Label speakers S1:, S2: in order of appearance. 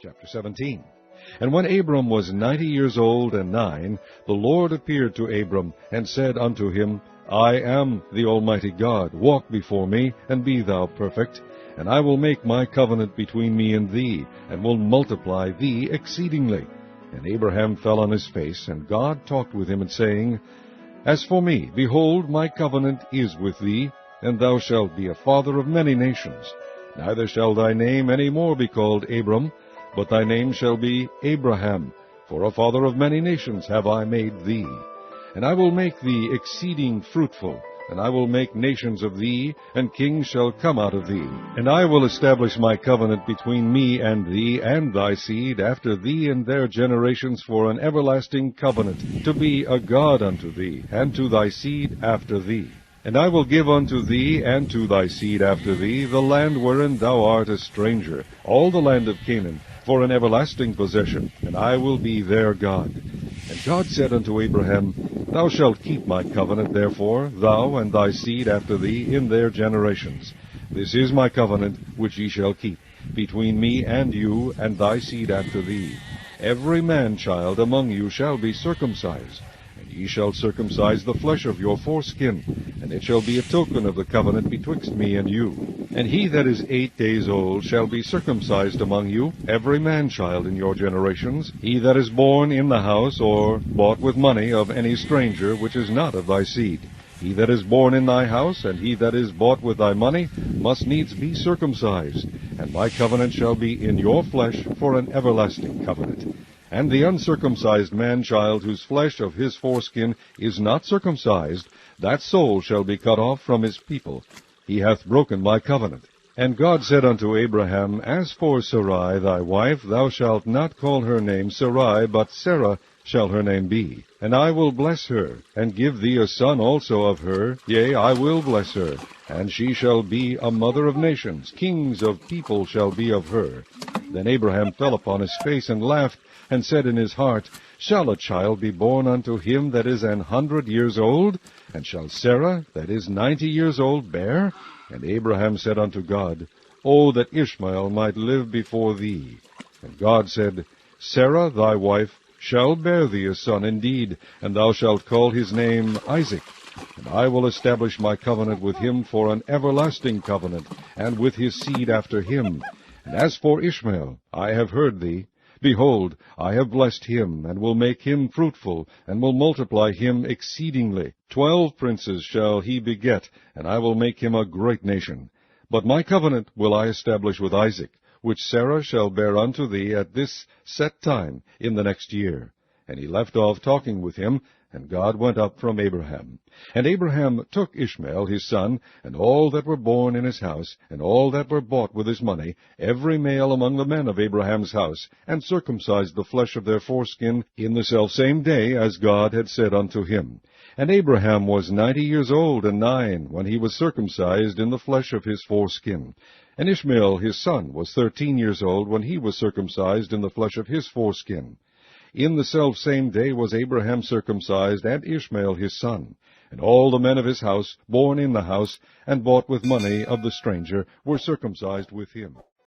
S1: Chapter 17. And when Abram was 90 years old and 9, the Lord appeared to Abram, and said unto him, I am the Almighty God. Walk before me, and be thou perfect. And I will make my covenant between me and thee, and will multiply thee exceedingly. And Abraham fell on his face, and God talked with him, and saying, As for me, behold, my covenant is with thee, and thou shalt be a father of many nations. Neither shall thy name any more be called Abram, but thy name shall be Abraham, for a father of many nations have I made thee. And I will make thee exceeding fruitful, and I will make nations of thee, and kings shall come out of thee. And I will establish my covenant between me and thee, and thy seed after thee in their generations, for an everlasting covenant, to be a God unto thee, and to thy seed after thee. And I will give unto thee, and to thy seed after thee, the land wherein thou art a stranger, all the land of Canaan, for an everlasting possession, and I will be their God. And God said unto Abraham, Thou shalt keep my covenant, therefore, thou and thy seed after thee in their generations. This is my covenant which ye shall keep, between me and you and thy seed after thee. Every man-child among you shall be circumcised. Ye shall circumcise the flesh of your foreskin, and it shall be a token of the covenant betwixt me and you. And he that is 8 days old shall be circumcised among you, every man-child in your generations, he that is born in the house, or bought with money of any stranger, which is not of thy seed. He that is born in thy house, and he that is bought with thy money, must needs be circumcised. And my covenant shall be in your flesh for an everlasting covenant. And the uncircumcised man-child, whose flesh of his foreskin is not circumcised, that soul shall be cut off from his people. He hath broken my covenant. And God said unto Abraham, As for Sarai thy wife, thou shalt not call her name Sarai, but Sarah shall her name be. And I will bless her, and give thee a son also of her. Yea, I will bless her, and she shall be a mother of nations. Kings of people shall be of her. Then Abraham fell upon his face, and laughed, and said in his heart, Shall a child be born unto him that is 100 years old? And shall Sarah, that is 90 years old, bear? And Abraham said unto God, O that Ishmael might live before thee. And God said, Sarah thy wife shall bear thee a son indeed, and thou shalt call his name Isaac. And I will establish my covenant with him for an everlasting covenant, and with his seed after him. And as for Ishmael, I have heard thee. Behold, I have blessed him, and will make him fruitful, and will multiply him exceedingly. 12 princes shall he beget, and I will make him a great nation. But my covenant will I establish with Isaac, which Sarah shall bear unto thee at this set time in the next year. And he left off talking with him, and God went up from Abraham. And Abraham took Ishmael his son, and all that were born in his house, and all that were bought with his money, every male among the men of Abraham's house, and circumcised the flesh of their foreskin in the selfsame day, as God had said unto him. And Abraham was 90 years old and 9, when he was circumcised in the flesh of his foreskin. And Ishmael his son was 13 years old, when he was circumcised in the flesh of his foreskin. In the selfsame day was Abraham circumcised, and Ishmael his son. And all the men of his house, born in the house, and bought with money of the stranger, were circumcised with him.